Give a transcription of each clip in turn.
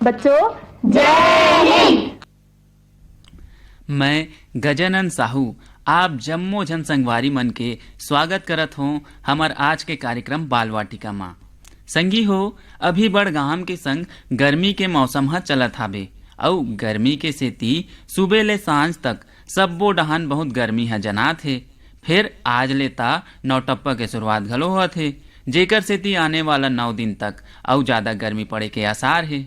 बच्चों जय हिंद। मैं गजानन साहू आप जम्मो जन संगवारी मन के स्वागत करत हूँ हमार आज के कार्यक्रम बाल वाटिका माँ। संगी हो अभी बड़ गाम के संग गर्मी के मौसम ह चलत हाबे अउ गर्मी के सेती सुबह ले सांझ तक सब्बो डहान बहुत गर्मी ह जनात हे। फिर आज ले ता नौटप्पा के शुरुआत घलो होत हे, जेकर सेती आने वाला 9 दिन तक अउ ज्यादा गर्मी पड़े के आसार हे।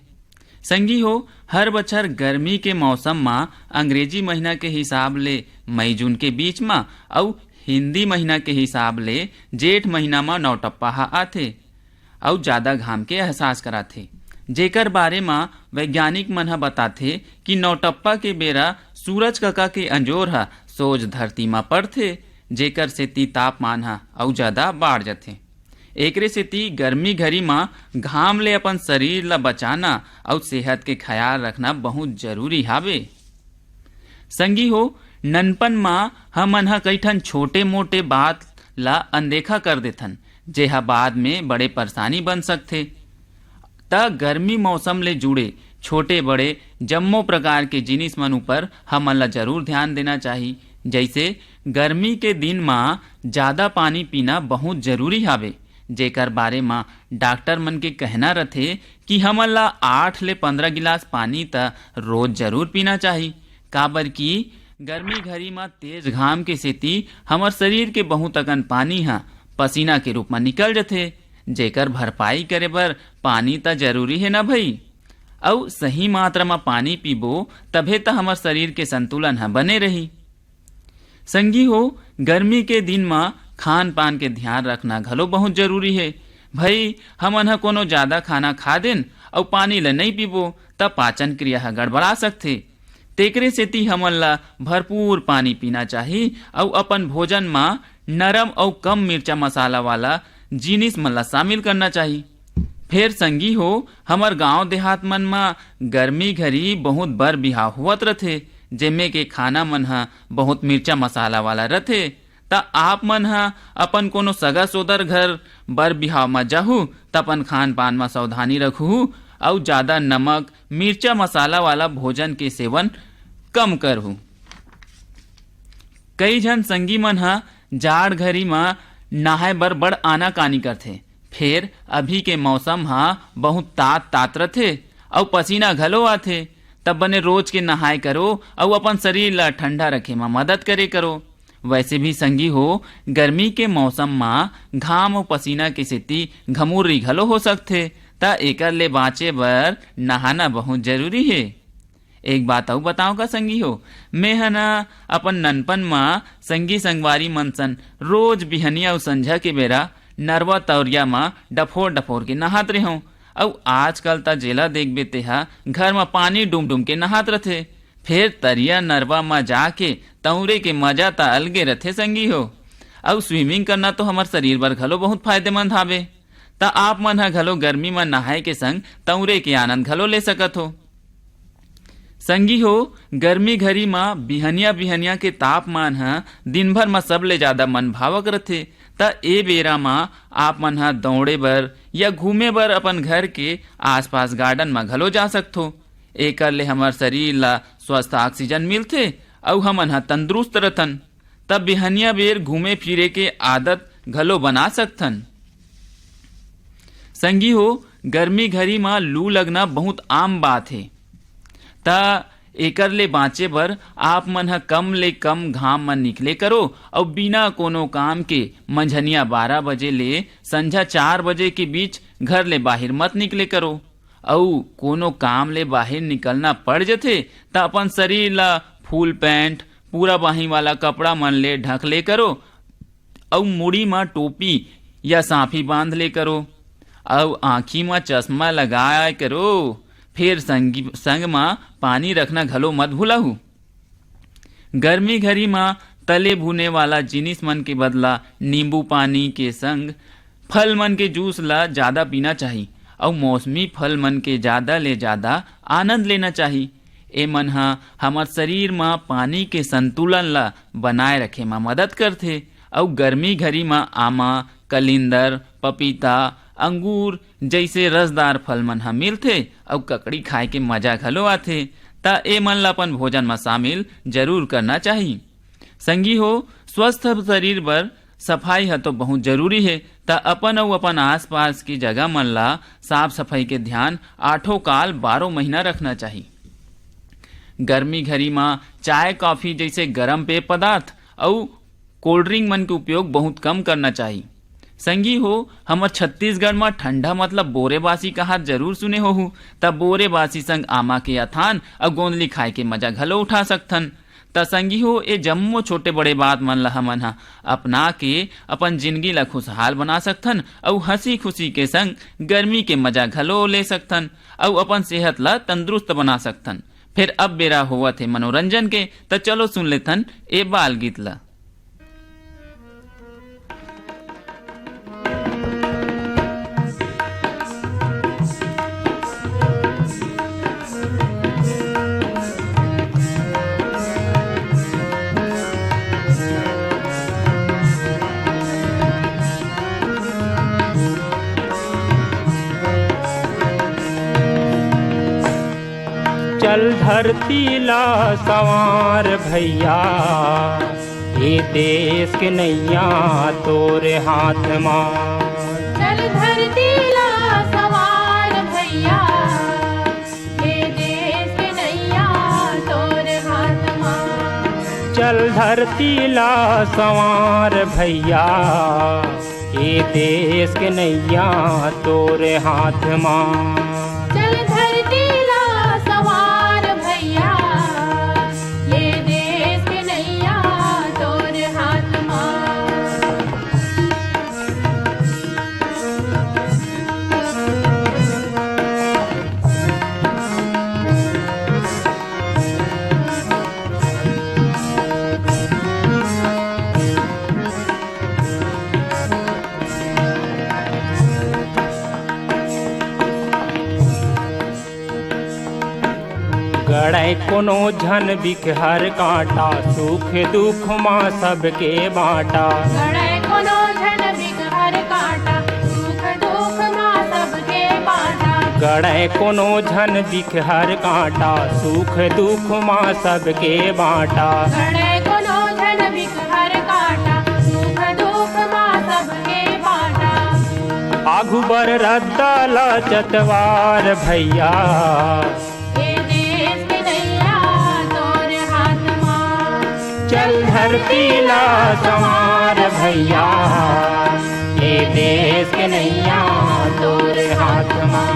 संगी हो हर बछर गर्मी के मौसम में अंग्रेजी महीना के हिसाब ले मई जून के बीच में अउ हिंदी महीना के हिसाब ले जेठ महीना में नौटप्पा ह आथे अउ ज्यादा घाम के एहसास कराथे। जेकर बारे में वैज्ञानिक मन ह बताथे कि नौटप्पा के बेरा सूरज कका के अंजोर ह सोझ धरती में पड़थे, जेकर सेती तापमान ह अउ ज्यादा बाढ़ जाथे। एकरे सेती गर्मी घरी में घाम ले अपन शरीर ला बचाना और सेहत के ख्याल रखना बहुत जरूरी हावे। संगी हो ननपन में हमन ह कई ठन छोटे मोटे बात ला अनदेखा कर देथन, जेहा बाद में बड़े परेशानी बन सकथे। त गर्मी मौसम ले जुड़े छोटे बड़े जम्मो प्रकार के जिनिस मन ऊपर हमन ला जरूर ध्यान देना चाहिए। जैसे गर्मी के दिन में ज्यादा पानी पीना बहुत जरूरी हावे, जेकर बारे में डॉक्टर मन के कहना रथे कि हमन ला 8 ले 15 गिलास पानी त रोज जरूर पीना चाहिए। काबर कि गर्मी घरी में तेज घाम के सेती हमर शरीर के बहुत अकन पानी ह पसीना के रूप में निकल जाथे, जेकर भरपाई करे बर पानी त जरूरी है ना भई। अउ सही मात्रा में पानी पीबो तभे त हमर शरीर के संतुलन ह बने रही। संगी हो गर्मी के दिन में खान पान के ध्यान रखना घलो बहुत जरूरी है। भाई हमन ह कोनो ज्यादा खाना खा देन और पानी ल नहीं पीबो तब पाचन क्रिया ह गड़बड़ा सकथे। तेकरे सेती हमन ला भरपूर पानी पीना चाहिए और अपन भोजन में नरम और कम मिर्चा मसाला वाला जिनिस मन ला शामिल करना चाहिए। फिर संगी हो हमर गांव देहात मन में गर्मी घरी बहुत बर बिहाव होवत रथे, जेमे के खाना मन ह बहुत मिर्चा मसाला वाला रथे। त आप मन ह अपन कोनो सगा सोदर घर बर बिहाव में जाहू त अपन खान पान में सावधानी रखू और ज्यादा नमक मिर्चा मसाला वाला भोजन के सेवन कम करहू। कई जन संगी मन ह जाड़ घरी में नहाए बर बड़ आनाकानी करथे। फिर अभी के मौसम ह बहुत तात रथे और पसीना घलो आथे, तब बने रोज के नहाए करो और अपन शरीर ला ठंडा रखे में मदद करे करो। वैसे भी संगी हो गर्मी के मौसम में घाम और पसीना के सेती घमुर्री घलो हो सकथे, त एकर ले बाँचे बर नहाना बहुत जरूरी है। एक बात और बताओ का संगी हो, मैं है ना अपन ननपन में संगी संगवारी मनसन रोज बिहनिया और संझा के बेरा नरवा तौरिया में डफोर के नहात रहे हूँ। और आजकल त जेला देखबे तेहा घर में पानी डूम के नहात रथे। फिर तरिया नरवा में जाके तौरे के मजा त अलगे रथे संगी हो। और स्विमिंग करना तो हमार शरीर बर घलो बहुत फायदेमंद हावे। त आप मन ह घलो गर्मी में नहाए के संग तौरे के आनंद घलो ले सकत हो। संगी हो गर्मी घरी में बिहनिया के तापमान ह दिन भर में सबले ज्यादा मन भावक रथे। त ए बेरा में आप मन ह दौड़े बर या घूमे बर अपन घर के आसपास गार्डन में घलो जा सकथो। एकर ले हमार शरीर ला स्वस्थ ऑक्सीजन मिलथे और हमन ह तंदुरुस्त रहथन। तब बिहनिया बेर घूमे फिरे के आदत घलो बना सकथन। संगी हो गर्मी घरी में लू लगना बहुत आम बात है, त एकर ले बाँचे बर आप मन ह कम ले कम घाम में निकले करो और बिना कोनो काम के मंझनिया 12 बजे ले संझा 4 बजे के बीच घर ले बाहर मत निकले करो। और कोनो काम ले बाहर निकलना पड़ जथे त अपन शरीर ला फुल पैंट पूरा बाही वाला कपड़ा मन ले ढक ले करो और मुड़ी में टोपी या साफी बांध ले करो और आँखी में चश्मा लगाया करो। फिर संग में पानी रखना घलो मत भूलहू। गर्मी घरी में तले भुने वाला जिनिस मन के बदला नींबू पानी के संग फल मन के जूस ला ज्यादा पीना चाहिए और मौसमी फल मन के ज्यादा ले ज्यादा आनंद लेना चाहिए। ए मन ह हमार शरीर में पानी के संतुलन ला बनाए रखे में मदद करथे और गर्मी घरी में आमा, कलिंदर, पपीता अंगूर जैसे रसदार फल मन ह मिलथे अउ ककड़ी खाए के मजा घलो आथे। त ए मन ल अपन भोजन में शामिल जरूर करना चाहिए। संगी हो, स्वस्थ शरीर बर सफाई है तो बहुत जरूरी है। त अपन अउ अपन आसपास की जगह मन ला साफ सफाई के ध्यान 8 काल 12 महीना रखना चाहिए। गर्मी घरी में चाय कॉफी जैसे गर्म पेय पदार्थ और कोल्ड ड्रिंक मन के उपयोग बहुत कम करना चाहिए। संगी हो, हमर छत्तीसगढ़ में ठंडा मतलब बोरे बासी कहात जरूर सुने होहू। तब बोरे बासी संग आमा के अथान और गोंदली खाए के मजा घलो उठा सकथन। त संगी हो, ए जम्मो छोटे बड़े बात मन ला हमन ह अपना के अपन जिंदगी ला खुशहाल बना सकथन और हंसी खुशी के संग गर्मी के मजा घलो ले सकथन और अपन सेहत ला तंदुरुस्त बना सकथन। फिर अब बेरा होवत है मनोरंजन के, त चलो सुन लेथन ए बाल गीत ला। चल धरती ला संवार भैया, ये देश के नैया तोरे हाथ मां। चल धरती ला सवार भैया, ये देश के नैया तोरे हाथ मां। चल धरती ला संवार भैया, ये देश के नैया तोरे हाथ मां। चल धरती ला सवार भैया, ये देश के नैया तोरे हाथ मां। गड़ै कोनो झन बिखहर कांटा, सुख दुख माँ सबके बाँटा। गड़ै कोनो झन बिखहर कांटा, सुख दुख माँ सबके बाँटा। गड़ै कोनो झन बिखहर कांटा, सुख दुख माँ सबके बाँटा। गड़ै कोनो झन बिखहर कांटा, सुख दुख माँ सबके बाँटा। आघु बर रद्दा ला चतवार भैया, ये देश के नैया तोरे हाथ मां। चल धरती ला संवार भैया, ये देश के नैया तोरे हाथ मां।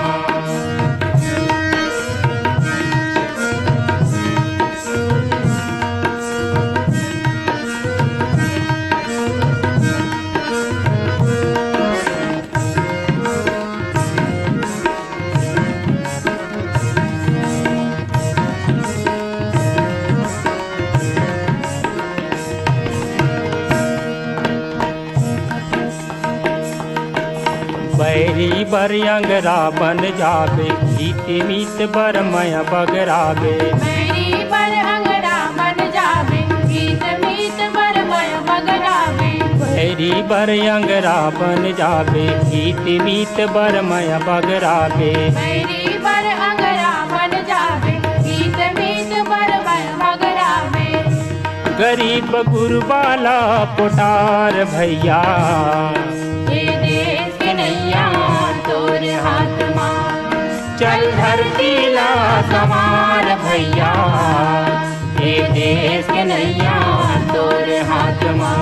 बैरी बर अंगरा बन जाबे, गीत मीत बर मय बगराबे। मेरी पर अंगड़ा बन जाबे, गीत मीत बर मय बगराबे। बैरी बर अंगरा बन जाबे, गीत मीत बर मय बगराबे। मेरी पर अंगड़ा बन जाबे, गीत मीत बर मय बगराबे। गरीब गुरबाला पुटार भैया, ये देश के नैया तोरे हाथ मां। चल धरती ला संवार भैया, ये देश के नैया तोरे हाथ मां।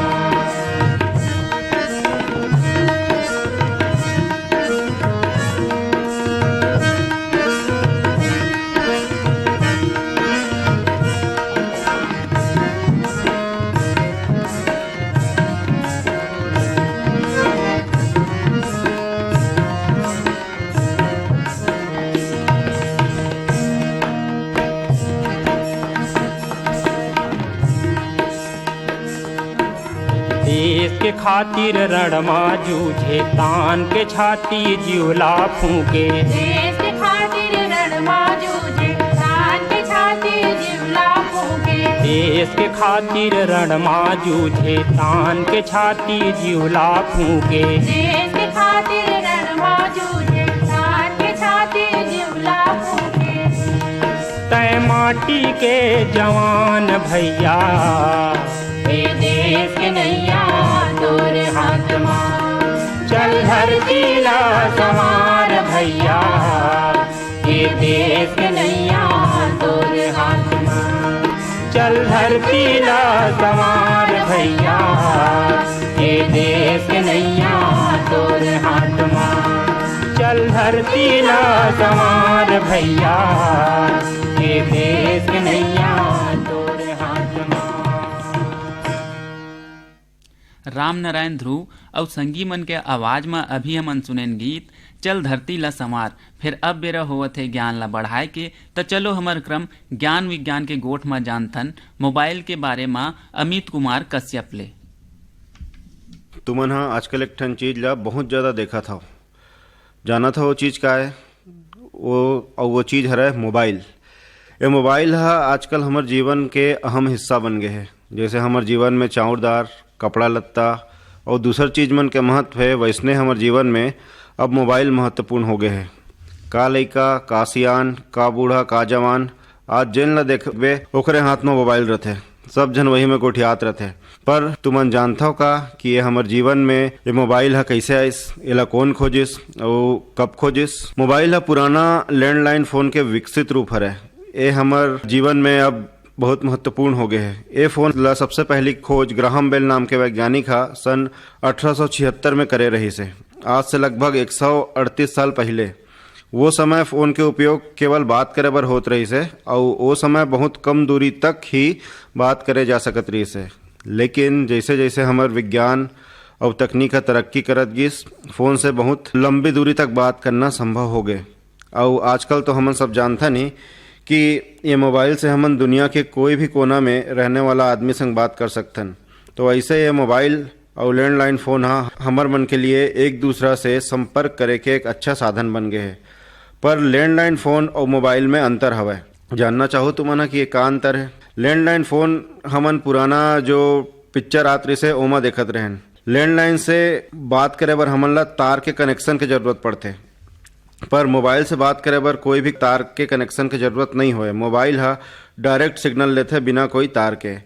देश के खातिर रणमा जूझे, तान के छाती जिउला फूके। देश के खातिर रणमा जूझे, तान के छाती जिउला फूके। देश के खातिर रणमा जूझे, तान के छाती जिउला फूके। देश के खातिर रणमा माटी के जवान भैया। हे देश के नैया तोरे हाथ माँ, चल धरती ला संवार भैया। हे देश के नैया तोरे हाथ माँ, चल धरती ला संवार भैया। हे देश के नैया तोरे हाथ माँ, चल धरती ला संवार भैया। हे देश के नैया तोरे हाथ माँ। राम नारायण ध्रुव और संगी मन के आवाज में अभी हमन सुनेन गीत चल धरती ला संवार। फिर अब बेरा होवत है ज्ञान ला बढ़ाए के, तो चलो हमार क्रम ज्ञान विज्ञान के गोठ में जानथन मोबाइल के बारे में अमित कुमार कश्यप ले। तुमन हाँ आजकल एक ठन चीज ला बहुत ज़्यादा देखा था, जाना था वो चीज़ का है वो चीज़ है मोबाइल। ये मोबाइल है आजकल हमारे जीवन के अहम हिस्सा बन गए हैं। जैसे हमारे जीवन में चाउरदार, कपड़ा लत्ता और दूसर चीज़ मन के महत्व है, वैसने हमारे जीवन में अब मोबाइल महत्वपूर्ण हो गए हैं। का लइका, का सियान, का बूढ़ा, का जवान, आज जेन ला देखबे ओकरे हाथ में मोबाइल रहते, सब जन वही में गोठियात रहते। पर तुमन जानता हो का कि ये हमारे जीवन में ये मोबाइल है कैसे आइस, एला कौन खोजिस और कब खोजिस? मोबाइल है पुराना लैंडलाइन फ़ोन के विकसित रूप है। ये हमारे जीवन में अब बहुत महत्वपूर्ण हो गए हैं। ये फ़ोन ला सबसे पहली खोज ग्राहम बेल नाम के वैज्ञानिक हा सन 1876 में करे रही से, आज से लगभग 138 साल पहले। वो समय फ़ोन के उपयोग केवल बात करे बर होत रही से और वो समय बहुत कम दूरी तक ही बात करे जा सकत रही से। लेकिन जैसे जैसे हमारे विज्ञान और तकनीक का तरक्की करत गिस, फ़ोन से बहुत लंबी दूरी तक बात करना संभव हो गए। और आजकल तो हमन सब जानता नहीं कि ये मोबाइल से हमन दुनिया के कोई भी कोना में रहने वाला आदमी संग बात कर सकतन। तो ऐसे ये मोबाइल और लैंडलाइन फ़ोन हमार मन के लिए एक दूसरा से संपर्क करे के एक अच्छा साधन बन गए हैं। पर लैंडलाइन फ़ोन और मोबाइल में अंतर हवय, जानना चाहो तुमन कि ये का अंतर है? लैंडलाइन फ़ोन हमन पुराना जो पिक्चर आत रही से ओमा देखत रहन। लैंडलाइन से बात करे बर हमन ला तार के कनेक्शन की जरूरत पड़ते, पर मोबाइल से बात करे बर कोई भी तार के कनेक्शन की जरूरत नहीं होए। मोबाइल हा डायरेक्ट सिग्नल लेते बिना कोई तार के।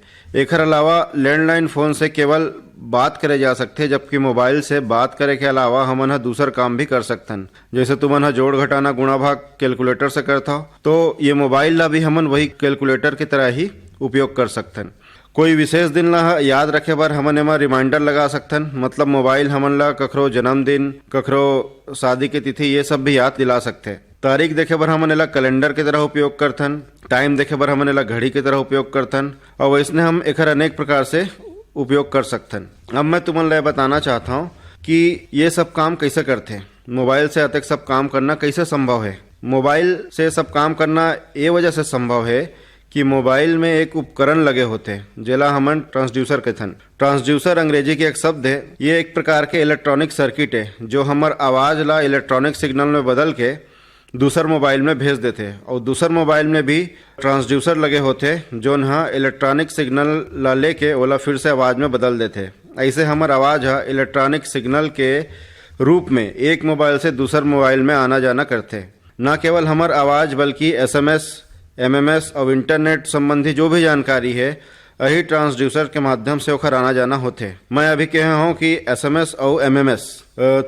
एकर अलावा लैंडलाइन फ़ोन से केवल बात करे जा सकते, जबकि मोबाइल से बात करे के अलावा हमन हा दूसर काम भी कर सकतन। जैसे तुमन हा जोड़ घटाना गुणा भाग कैलकुलेटर से करता हो, तो ये मोबाइल ला भी हमन वही कैलकुलेटर की तरह ही उपयोग कर सकतन। कोई विशेष दिन ला याद रखे बर हमन एमा रिमाइंडर लगा सकथन, मतलब मोबाइल हमन ला कखरो जन्मदिन, कखरो शादी की तिथि ये सब भी याद दिला सकते। तारीख देखे बर हमन एला कैलेंडर की तरह उपयोग करथन, टाइम देखे बर हमन एला घड़ी की तरह उपयोग करथन और वैसने हम एकर अनेक प्रकार से उपयोग कर सकथन। अब मैं तुमन ला बताना चाहता हूँ कि ये सब काम कैसे करते, मोबाइल से अतक सब काम करना कैसे संभव है। मोबाइल से सब काम करना ये वजह से संभव है कि मोबाइल में एक उपकरण लगे होते जेला हमन ट्रांसड्यूसर कहथन। ट्रांसड्यूसर अंग्रेजी के एक शब्द है। ये एक प्रकार के इलेक्ट्रॉनिक सर्किट है जो हमार आवाज ला इलेक्ट्रॉनिक सिग्नल में बदल के दूसर मोबाइल में भेज देते, और दूसर मोबाइल में भी ट्रांसड्यूसर लगे होते जो इलेक्ट्रॉनिक सिग्नल ला लेके ओला फिर से आवाज में बदल देते। ऐसे हमार आवाज इलेक्ट्रॉनिक सिग्नल के रूप में एक मोबाइल से दूसर मोबाइल में आना जाना करते। न केवल हमार आवाज बल्कि SMS, MMS और इंटरनेट संबंधी जो भी जानकारी है यही ट्रांसड्यूसर के माध्यम से ओखर आना जाना होते। मैं अभी कह हूँ कि SMS और MMS,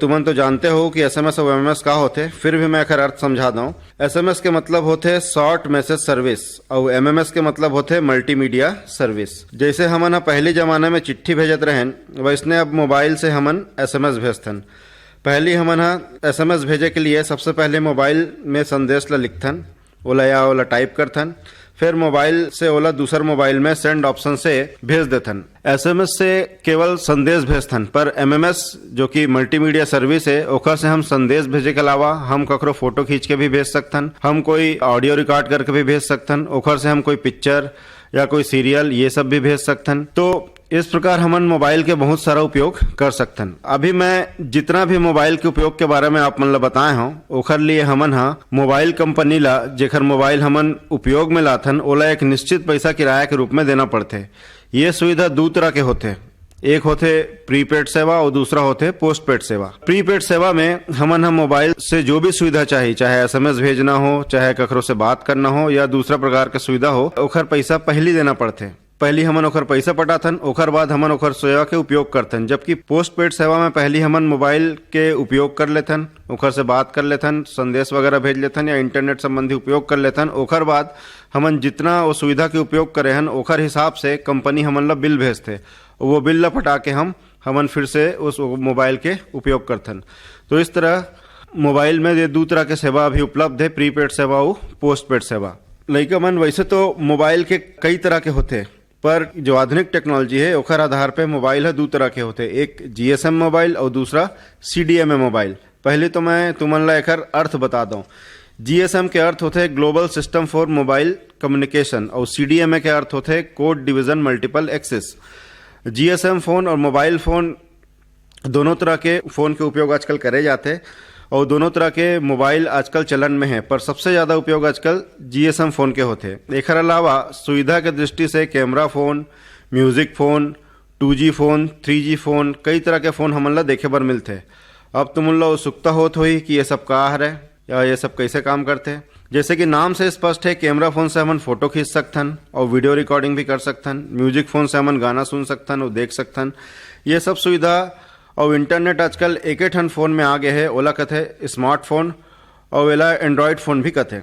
तुमन तो जानते हो कि SMS और MMS का होते, फिर भी मैं एकर अर्थ समझा दूं। SMS के मतलब होते शॉर्ट मैसेज सर्विस और MMS के मतलब होते मल्टीमीडिया सर्विस। जैसे हमन पहले जमाने में चिट्ठी भेजत रहन, वैसने अब मोबाइल से हमन SMS भेजतन। पहले हमन SMS भेजे के लिए सबसे पहले मोबाइल में संदेश ला लिखथन, ओला टाइप करथन, फिर मोबाइल से ओला दूसर मोबाइल में सेंड ऑप्शन से भेज देथन। SMS से केवल संदेश भेजथन, पर MMS जो कि मल्टीमीडिया सर्विस है ओकर से हम संदेश भेजे के अलावा हम ककरो फोटो खींच के भी भेज सकथन, हम कोई ऑडियो रिकॉर्ड करके भी भेज सकथन, ओकर से हम कोई पिक्चर या कोई सीरियल ये सब भी भेज सकथन। तो इस प्रकार हमन मोबाइल के बहुत सारा उपयोग कर सकथन। अभी मैं जितना भी मोबाइल के उपयोग के बारे में आप मन ला बताए हूँ, ओखर लिए हमन मोबाइल कंपनी ला जेखर मोबाइल हमन उपयोग में लाथन ओला एक निश्चित पैसा किराया के रूप में देना पड़ते। ये सुविधा दो तरह के होते। एक होते प्रीपेड सेवा और दूसरा होते पोस्टपेड सेवा। प्रीपेड सेवा में हम मोबाइल से जो भी सुविधा चाहिए, चाहे एसएमएस भेजना हो, चाहे ककरो से बात करना हो या दूसरा प्रकार के सुविधा हो, ओखर पैसा पहले देना पड़ते। पहली हमन ओखर पैसा पटाथन, ओखर बाद हमन ओखर सेवा के उपयोग करथन। जबकि पोस्टपेड सेवा में पहली हमन मोबाइल के उपयोग कर लेथन, ओखर से बात कर लेथन, संदेश वगैरह भेज लेथन या इंटरनेट संबंधी उपयोग कर लेथन। ओखर बाद हमन जितना वो सुविधा के उपयोग करे हन ओखर हिसाब से कंपनी हमन ला बिल भेजते, वो बिल ला पटा के हमन फिर से उस मोबाइल के उपयोग करथन। तो इस तरह मोबाइल में ये दो तरह के सेवा अभी उपलब्ध है, प्रीपेड सेवा और पोस्टपेड सेवा। लइका मन वैसे तो मोबाइल के कई तरह के होते, पर जो आधुनिक टेक्नोलॉजी है ओखर आधार पे मोबाइल है दो तरह के होते, एक जीएसएम मोबाइल और दूसरा सीडीएमए मोबाइल। पहले तो मैं तुमन ला एकर अर्थ बता दूं। जीएसएम के अर्थ होते global system for mobile communication और सीडीएमए के अर्थ होते code division multiple access. GSM phone और मोबाइल फोन दोनों तरह के फोन के उपयोग आजकल करे जाते और दोनों तरह के मोबाइल आजकल चलन में है, पर सबसे ज़्यादा उपयोग आजकल जीएसएम फ़ोन के होते। एक अलावा सुविधा के दृष्टि से camera phone, music phone, 2G phone, 3G phone, कई तरह के फ़ोन हमन ला देखे बर मिलते। अब तुम ला उत्सुकता होत होई कि ये सब का है या ये सब कैसे काम करते। जैसे कि नाम से स्पष्ट है, कैमरा फ़ोन से हमन फ़ोटो खींच सकथन और वीडियो रिकॉर्डिंग भी कर सकथन। म्यूजिक फ़ोन से हमन गाना सुन सकथन और देख सकथन। ये सब सुविधा और इंटरनेट आजकल एक ठन फोन में आ गए है, ओला कथे स्मार्टफोन और वेला एंड्रॉयड फोन भी कथे।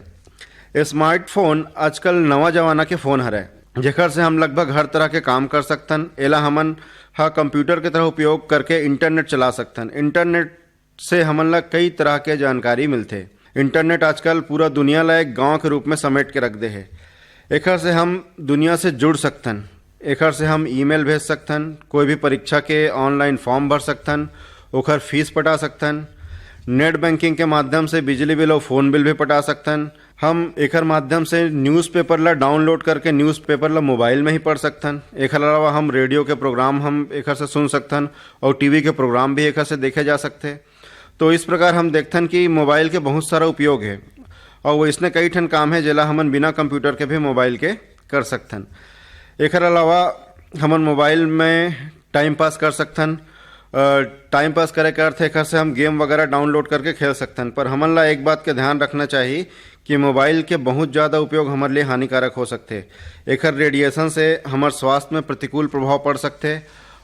स्मार्टफोन आजकल नवा जमाना के फोन हरे, जेकर से हम लगभग हर तरह के काम कर सकथन। एला हमन कंप्यूटर के तरह उपयोग करके इंटरनेट चला सकथन। इंटरनेट से हमन ला कई तरह के जानकारी मिलते। इंटरनेट आजकल पूरा दुनिया ला एक गाँव के रूप में समेट के रख दे है। एकर से हम दुनिया से जुड़ सकथन, एकर से हम ईमेल भेज सकथन, कोई भी परीक्षा के ऑनलाइन फॉर्म भर सकथन, ओकर फीस पटा सकथन। नेट बैंकिंग के माध्यम से बिजली बिल और फोन बिल भी पटा सकथन। हम एकर माध्यम से न्यूज़पेपर ला डाउनलोड करके न्यूज़पेपर ला मोबाइल में ही पढ़ सकथन। एकर अलावा हम रेडियो के प्रोग्राम हम एकर से सुन सकथन और टीवी के प्रोग्राम भी एकर से देखे जा सकते। तो इस प्रकार हम देखथन कि मोबाइल के बहुत सारा उपयोग है और वो इसने कई ठन काम है जेला हमन बिना कंप्यूटर के भी मोबाइल के कर सकथन। एकर अलावा हमन मोबाइल में टाइम पास कर सकथन। टाइम पास करे के अर्थ एकर से हम गेम वगैरह डाउनलोड करके खेल सकथन। पर हमन ला एक बात के ध्यान रखना चाहिए कि मोबाइल के बहुत ज़्यादा उपयोग हमारे लिए हानिकारक हो सकते। एकर रेडिएशन से हमारे स्वास्थ्य में प्रतिकूल प्रभाव पड़ सकते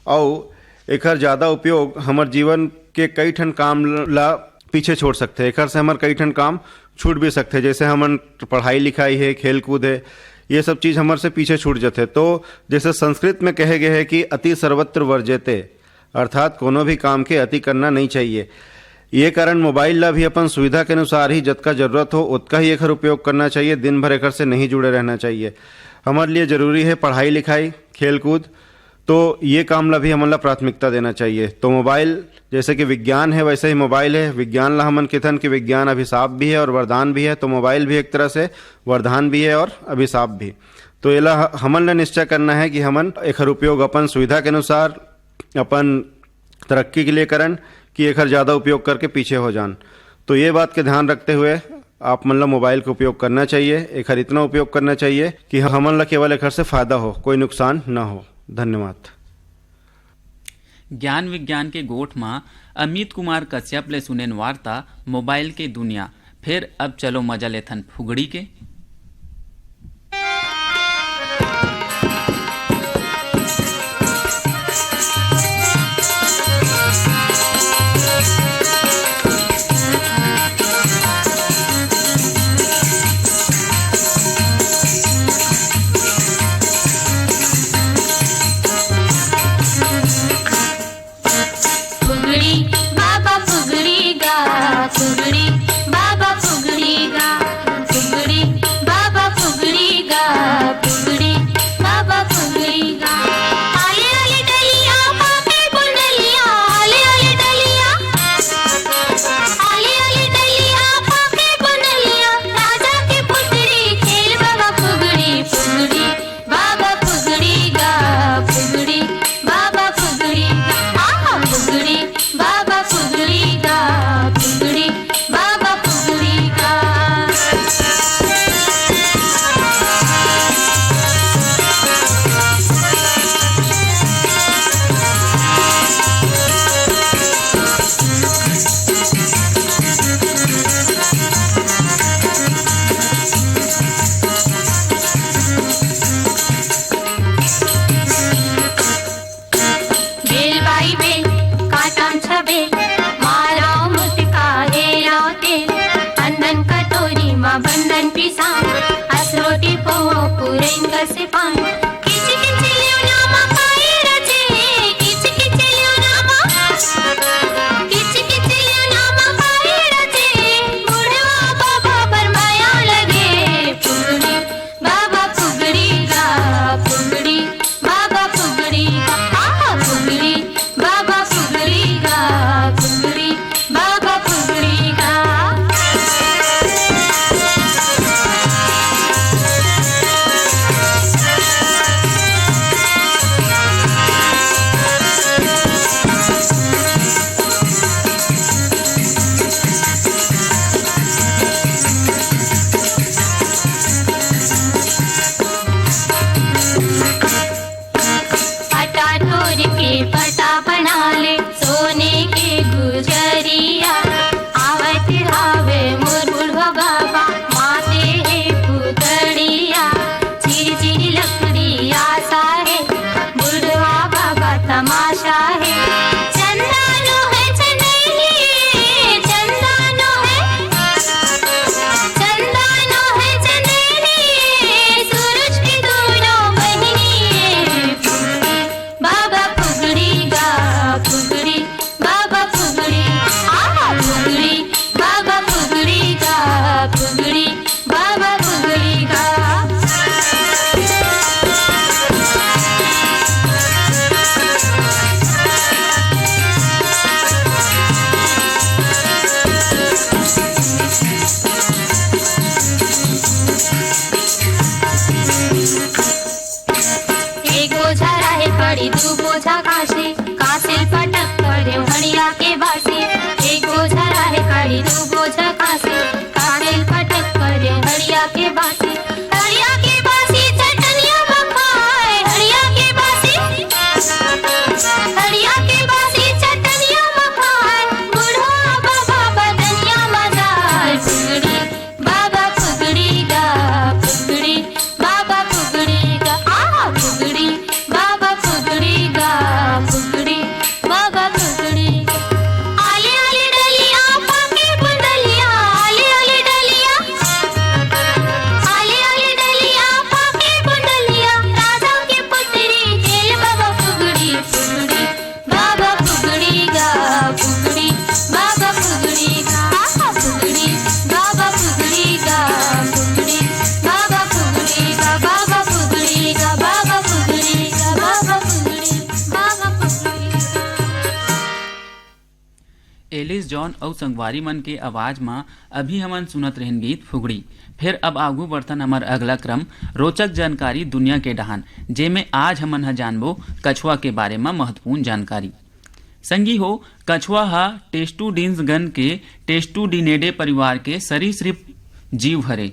और एकर ज़्यादा उपयोग हमारे जीवन के कई ठन काम ला पीछे छोड़ सकते। एकर से हमारे कई ठन काम छूट भी सकते, जैसे हमन पढ़ाई लिखाई है, खेल कूद है, ये सब चीज़ हमारे से पीछे छूट जाते। तो जैसे संस्कृत में कहे गए है कि अति सर्वत्र वर्जेते, अर्थात कोनो भी काम के अति करना नहीं चाहिए। ये कारण मोबाइल ला भी अपन सुविधा के अनुसार ही जतका जरूरत हो उतना ही एकर उपयोग करना चाहिए। दिन भर एकर से नहीं जुड़े रहना चाहिए। हमारे लिए जरूरी है पढ़ाई लिखाई, खेल कूद, तो ये काम ला भी हमन ला प्राथमिकता देना चाहिए। तो मोबाइल जैसे कि विज्ञान है वैसे ही मोबाइल है। विज्ञान ला हमन कहथन कि विज्ञान अभिशाप भी है और वरदान भी है, तो मोबाइल भी एक तरह से वरदान भी है और अभिशाप भी। तो एला हमन ला निश्चय करना है कि हमन एकर उपयोग अपन सुविधा के अनुसार, अपन तरक्की के लिए करन कि एकर ज़्यादा उपयोग करके पीछे हो जान। तो ये बात के ध्यान रखते हुए आप मन ला मोबाइल का उपयोग करना चाहिए। एकर इतना उपयोग करना चाहिए कि हमन ला केवल एकर से फायदा हो, कोई नुकसान ना हो। धन्यवाद। ज्ञान विज्ञान के गोठ में अमित कुमार कश्यप ले सुनेन वार्ता मोबाइल के दुनिया। फिर अब चलो मजा लेथन फुगड़ी के। फुगड़ी बाबा फुगड़ी गा, फुगड़ी बाबा फुगड़ी गा, फुगड़ी कैसे पाऊं किच किच लियो नामा खाए रचे किच किच लियो नामा किच किच लियो नामा खाए रचे बुढ़वा बाबा पर माया लगे फुगड़ी बाबा फुगड़ी गा फुगड़ी बाबा फुगड़ी गा फुगड़ी बाबा फुगड़ी गा फुगड़ी बाबा फुगड़ी गा पटा तोड़ के पटा बना ले सोने के गुजरिया आवत आवे मोर बुढ़वा बाबा माते है पुतड़िया चिर चिर लकड़ी आशा है बुढ़वा बाबा तमाशा है चंदानो है चनैनी चंदानो है चनैनी सूरज की दोनों बहिनी बाबा फुगड़ी गा फुगड़ी बाबा फुगड़ी फुगड़ी बाबा फुगड़ी गा फुगड़ी बाबा फुगड़ी गा एक बोझा रहे पड़ी दू बोझा काशी कासिल पटक करे हड़िया के बासी एक बोझा रहे पड़ी दू बोझा काशी कासिल पटक करे हड़िया के बासी चटनिया मखाए हड़िया के बासी चटनिया मखाए बुढ़वा बाबा बदनिया मजाए फुगड़ी बाबा फुगड़ी गा फुगड़ी बाबा फुगड़ी गा फुगड़ी बाबा फुगड़ी गा फुगड़ी बाबा फुगड़ी आले आले डलिया पाके बुंदलिया आले आले डलिया पाके बुंदलिया राजा की पुत्री खेल बाबा फुगड़ी फुगड़ी बाबा फुगड़ी गा फुगड़ी बाबा फुगड़ी गा फुगड़ी बाबा फुगड़ी गा फुगड़ी बाबा फुगड़ी गा बाबा फुगड़ी गा बाबा फुगड़ी गा बाबा फुगड़ी बाबा फुगड़ी एलिस जॉन और संगवारी मन के आवाज में अभी हमन सुनत रहन गीत फुगड़ी। फिर अब आगू बढ़तन हमार अगला क्रम रोचक जानकारी दुनिया के डहान जेमे आज हमन ह जानबो कछुआ के बारे में महत्वपूर्ण जानकारी। संगी हो कछुआ हा टेस्टुडिन्स गण के टेस्टुडिनेडे परिवार के सरीसृप जीव हरे।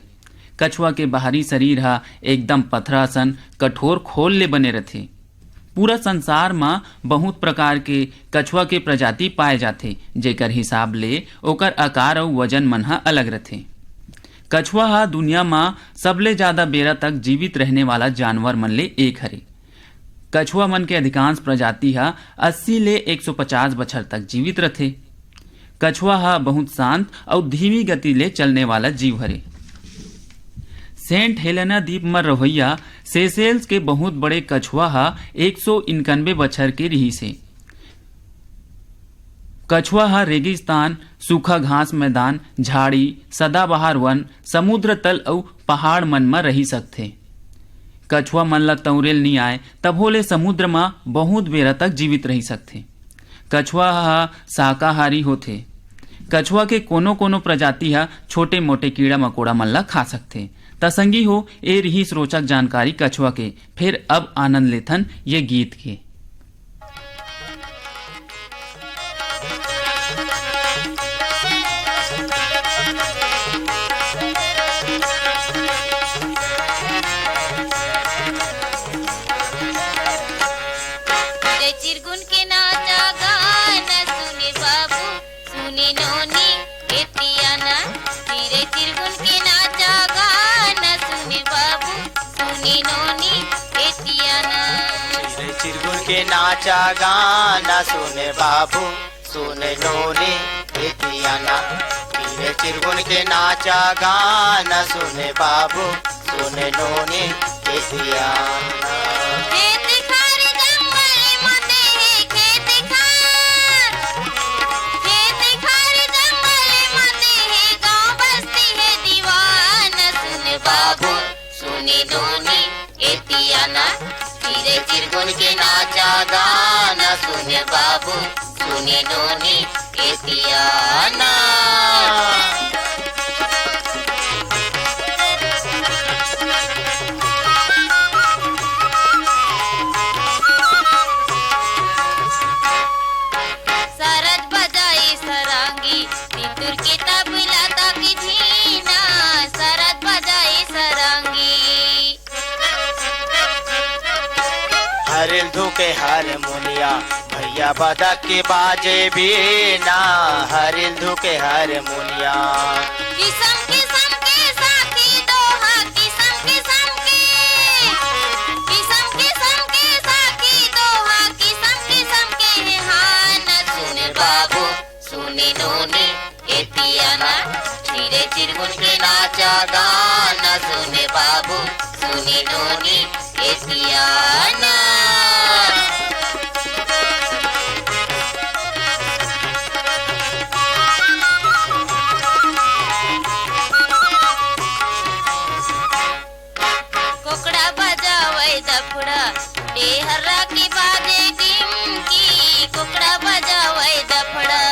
कछुआ के बाहरी शरीर हा एकदम पथरा सन कठोर खोल ले बने रथे। पूरा संसार में बहुत प्रकार के कछुआ के प्रजाति पाए जाथे जेकर हिसाब ले ओकर आकार और वजन मन हा अलग रथे। कछुआ हा दुनिया में सबले ज्यादा बेरा तक जीवित रहने वाला जानवर मन ले एक हरे। कछुआ मन के अधिकांश प्रजाति हा 80 ले 150 बछर तक जीवित रथे। कछुआ हा बहुत शांत और धीमी गति ले चलने वाला जीव हरे। सेंट हेलेना द्वीप में रवैया सेशेल्स के बहुत बड़े कछुआ हा 191 बछर के रही से। कछुआ हा रेगिस्तान, सूखा घास मैदान, झाड़ी, सदाबहार वन, समुद्र तल और पहाड़ मन में रही सकथे। कछुआ मन ला तौरेल नहीं आए तब होले समुद्र में बहुत बेरा तक जीवित रही सकथे। कछुआ हा शाकाहारी होथे। कछुआ के कोनो कोनो प्रजाति हा छोटे मोटे कीड़ा मकोड़ा मन ला खा सकथे। तसंगी हो ए रही रोचक जानकारी कछुआ के। फिर अब आनंद लेथन ये गीत के। चिरगुन के नाचा गाना सुने बाबू सुने नोनी एतियाना तेरे चिरगुन के नाचा गाना सुने बाबू सुने नोनी एतियाना तेरे चिरगुन के नाचा गाना सुने बाबू सुने नोनी एतियाना तेरे चिरगुन के नाचा गाना सुने बाबू सुने नोनी एतियाना खेत खार जंगल मते है खेत खार जंगल मते है गांव बस्ती है दीवाना सुन बाबू सुने नोनी एतियाना चिरे चिरगुन के नाचा गाना सुने बाबू सुने नोनी एतियाना सरद बजाई सरांगी तितुर के तबला तक धीना सरद बजाई सरांगी हरिल धुके हारमोनिया भैया बदक के बाजे बीना हरिल धुके हारमोनिया किसम किसम के साथी दोहा किसम किसम के साथी दोहा किसम के हान सुने बाबू सुने नोनी एतियाना चिरे चिरगुन के नाचा गाना सुने बाबू सुने नोनी एतियाना कोकड़ा बजावे दफड़ा डेहरा की बाजे डिमकी कोकड़ा बजावे दफड़ा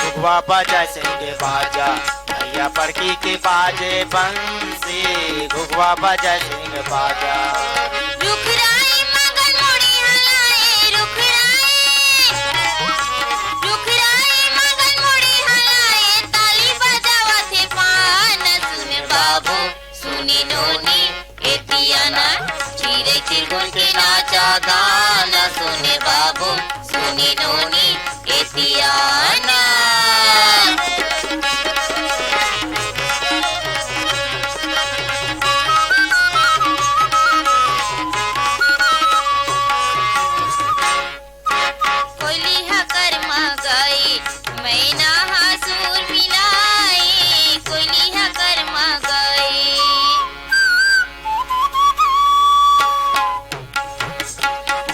घुघवा बजाए सिंगे बाजा भैया पड़की के बाजे बंसी घुघवा बजाए सिंग बाजा रुखराई मगन मुड़ी हलाए रुखराई मगन मुड़ी हलाए ताली बजावा थे पान सुने बाबू सुने नोनी एतियाना चिरे चिरगुन के नाचा गाना सुने बाबू सुने नोनी एतियाना कोयली हकर मगाई मैना हासूर मिलाई कोयली हकर मगाई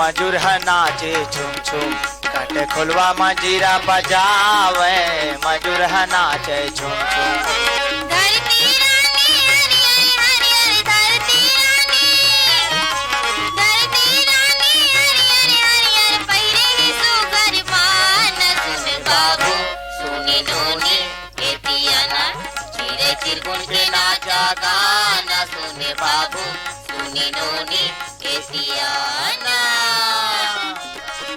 मजूर है नाचे झुम झुम कटे खुलवा मंजीरा बजावे मजूर है नाचे झुम झुम धरती रानी हरियर हरियर धरती रानी हरियर पहिरे ही सुगर पान सुन बाबू सुने नोनी एतियाना चिरे चिरगुन के नाचा गाना सुने बाबू सुने नोनी एतियाना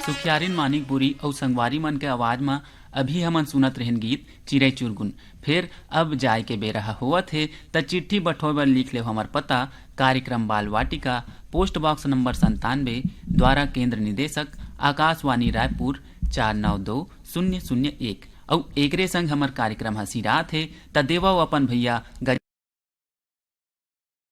सुखियारिन मानिकपुरी और संगवारी मन के आवाज में अभी हमन सुनत रहन गीत चिड़ै चुरगुन। फिर अब जाय के बेरहा होवत है त चिट्ठी बठोए बर लिख ले हमर पता कार्यक्रम बाल वाटिका पोस्ट बॉक्स नंबर 97 द्वारा केंद्र निदेशक आकाशवाणी रायपुर 492001 और एकरे संग हमर कार्यक्रम हसी रात है त देवा अपन भैया